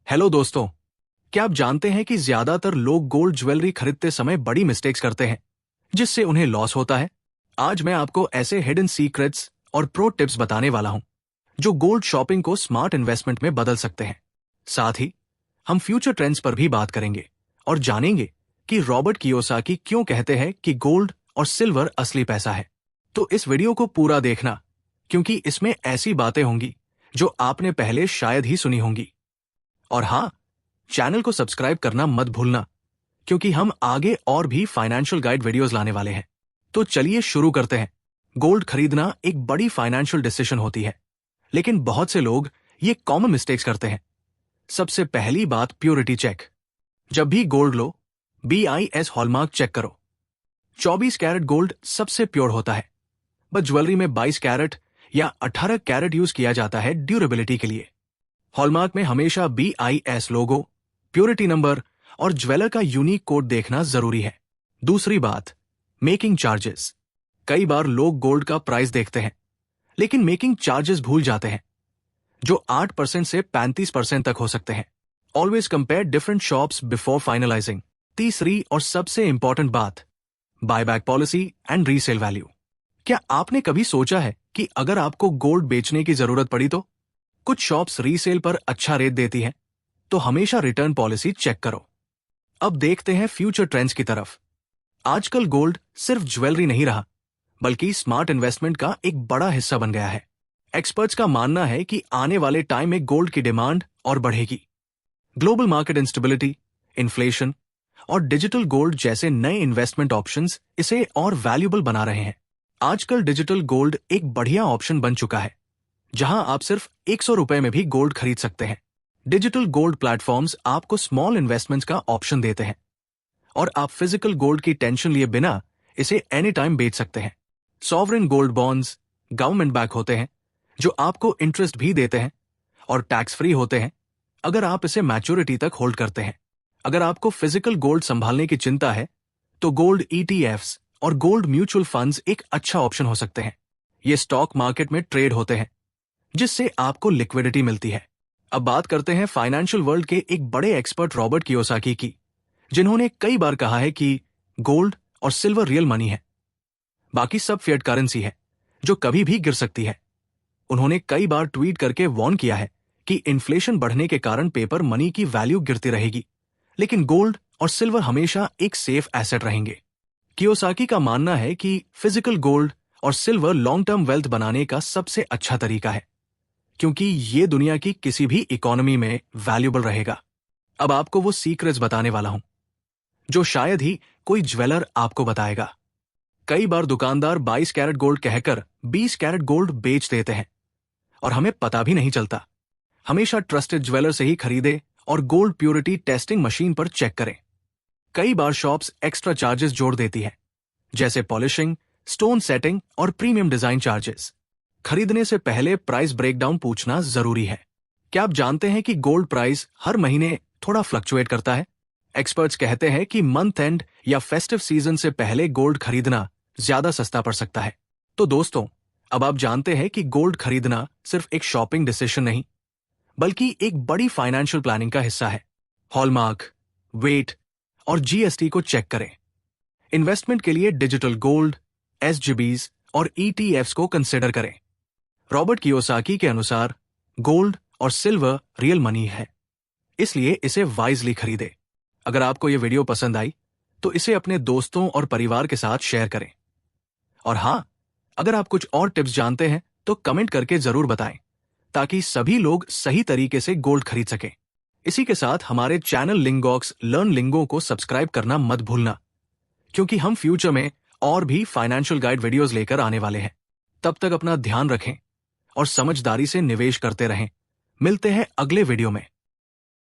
Hello दोस्तों, क्या आप जानते हैं कि ज्यादातर लोग गोल्ड ज्वेलरी खरीदते समय बड़ी मिस्टेक्स करते हैं जिससे उन्हें लॉस होता है। आज मैं आपको ऐसे हिडन सीक्रेट्स और प्रो टिप्स बताने वाला हूं जो गोल्ड शॉपिंग को स्मार्ट इन्वेस्टमेंट में बदल सकते हैं। साथ ही हम फ्यूचर ट्रेंड्स पर भी बात करेंगे और जानेंगे कि रॉबर्ट कियोसाकी क्यों कहते हैं कि गोल्ड और सिल्वर असली पैसा है। तो इस वीडियो को पूरा देखना, क्योंकि इसमें ऐसी बातें होंगी जो आपने पहले शायद ही सुनी होंगी। और हाँ, चैनल को सब्सक्राइब करना मत भूलना, क्योंकि हम आगे और भी फाइनेंशियल गाइड वीडियोस लाने वाले हैं। तो चलिए शुरू करते हैं। गोल्ड खरीदना एक बड़ी फाइनेंशियल डिसीजन होती है, लेकिन बहुत से लोग ये कॉमन मिस्टेक्स करते हैं। सबसे पहली बात, प्योरिटी चेक। जब भी गोल्ड लो, BIS हॉलमार्क चेक करो। 24 कैरेट गोल्ड सबसे प्योर होता है, बट ज्वेलरी में 22 कैरेट या 18 कैरेट यूज किया जाता है ड्यूरेबिलिटी के लिए। हॉलमार्क में हमेशा BIS लोगो, प्योरिटी नंबर और ज्वेलर का यूनिक कोड देखना जरूरी है। दूसरी बात, मेकिंग चार्जेस। कई बार लोग गोल्ड का प्राइस देखते हैं लेकिन मेकिंग चार्जेस भूल जाते हैं, जो 8% से 35% तक हो सकते हैं। Always compare different shops before finalising. तीसरी और सबसे इंपॉर्टेंट बात, buyback policy and resale value. क्या आपने कभी सोचा है कि अगर आपको गोल्ड बेचने की जरूरत पड़ी तो? कुछ शॉप्स रीसेल पर अच्छा रेट देती हैं, तो हमेशा रिटर्न पॉलिसी चेक करो। अब देखते हैं फ्यूचर ट्रेंड्स की तरफ। आजकल गोल्ड सिर्फ ज्वेलरी नहीं रहा, बल्कि स्मार्ट इन्वेस्टमेंट का एक बड़ा हिस्सा बन गया है। एक्सपर्ट्स का मानना है कि आने वाले टाइम में गोल्ड की डिमांड और बढ़ेगी। ग्लोबल मार्केट इंस्टेबिलिटी, इन्फ्लेशन और डिजिटल गोल्ड जैसे नए इन्वेस्टमेंट ऑप्शंस इसे और वैल्यूएबल बना रहे हैं। आजकल डिजिटल गोल्ड एक बढ़िया ऑप्शन बन चुका है, जहां आप सिर्फ 100 रुपए में भी गोल्ड खरीद सकते हैं। डिजिटल गोल्ड प्लेटफॉर्म्स आपको स्मॉल इन्वेस्टमेंट्स का ऑप्शन देते हैं और आप फिजिकल गोल्ड की टेंशन लिए बिना इसे एनी टाइम बेच सकते हैं। Sovereign gold bonds government back होते हैं, जो आपको इंटरेस्ट भी देते हैं और टैक्स फ्री होते हैं अगर आप इसे मैच्योरिटी तक होल्ड करते हैं। अगर आपको फिजिकल गोल्ड संभालने की चिंता है, तो गोल्ड ETFs और गोल्ड म्यूचुअल फंड्स एक अच्छा ऑप्शन हो सकते हैं। ये स्टॉक मार्केट में ट्रेड होते हैं, जिससे आपको लिक्विडिटी मिलती है। अब बात करते हैं फाइनेंशियल वर्ल्ड के एक बड़े एक्सपर्ट रॉबर्ट कियोसाकी की, जिन्होंने कई बार कहा है कि गोल्ड और सिल्वर रियल मनी है, बाकी सब फिएट करेंसी है जो कभी भी गिर सकती है। उन्होंने कई बार ट्वीट करके वार्न किया है कि इन्फ्लेशन बढ़ने के कारण पेपर मनी की वैल्यू गिरती रहेगी, लेकिन गोल्ड और सिल्वर हमेशा एक सेफ एसेट रहेंगे। कियोसाकी का मानना है कि फिजिकल गोल्ड और सिल्वर लॉन्ग टर्म वेल्थ बनाने का सबसे अच्छा तरीका है, क्योंकि ये दुनिया की किसी भी इकोनॉमी में वैल्यूएबल रहेगा। अब आपको वो सीक्रेट्स बताने वाला हूं जो शायद ही कोई ज्वेलर आपको बताएगा। कई बार दुकानदार 22 कैरेट गोल्ड कहकर 20 कैरेट गोल्ड बेच देते हैं और हमें पता भी नहीं चलता। हमेशा ट्रस्टेड ज्वेलर से ही खरीदे और गोल्ड प्योरिटी टेस्टिंग मशीन पर चेक करें। कई बार शॉप्स एक्स्ट्रा चार्जेस जोड़ देती है, जैसे पॉलिशिंग, स्टोन सेटिंग और प्रीमियम डिजाइन चार्जेस। खरीदने से पहले प्राइस ब्रेकडाउन पूछना जरूरी है। क्या आप जानते हैं कि गोल्ड प्राइस हर महीने थोड़ा फ्लक्चुएट करता है? एक्सपर्ट्स कहते हैं कि मंथ एंड या फेस्टिव सीजन से पहले गोल्ड खरीदना ज्यादा सस्ता पड़ सकता है। तो दोस्तों, अब आप जानते हैं कि गोल्ड खरीदना सिर्फ एक शॉपिंग डिसीजन नहीं, बल्कि एक बड़ी फाइनेंशियल प्लानिंग का हिस्सा है। हॉलमार्क, वेट और GST को चेक करें। इन्वेस्टमेंट के लिए डिजिटल गोल्ड, SGBs और ETFs को कंसिडर करें। रॉबर्ट कियोसाकी के अनुसार गोल्ड और सिल्वर रियल मनी है, इसलिए इसे वाइजली खरीदे। अगर आपको यह वीडियो पसंद आई तो इसे अपने दोस्तों और परिवार के साथ शेयर करें। और हां, अगर आप कुछ और टिप्स जानते हैं तो कमेंट करके जरूर बताएं, ताकि सभी लोग सही तरीके से गोल्ड खरीद सकें। इसी के साथ हमारे चैनल लिंगॉक्स लर्न लिंगो को सब्सक्राइब करना मत भूलना, क्योंकि हम फ्यूचर में और भी फाइनेंशियल गाइड वीडियोस लेकर आने वाले हैं। तब तक अपना ध्यान रखें और समझदारी से निवेश करते रहें। मिलते हैं अगले वीडियो में।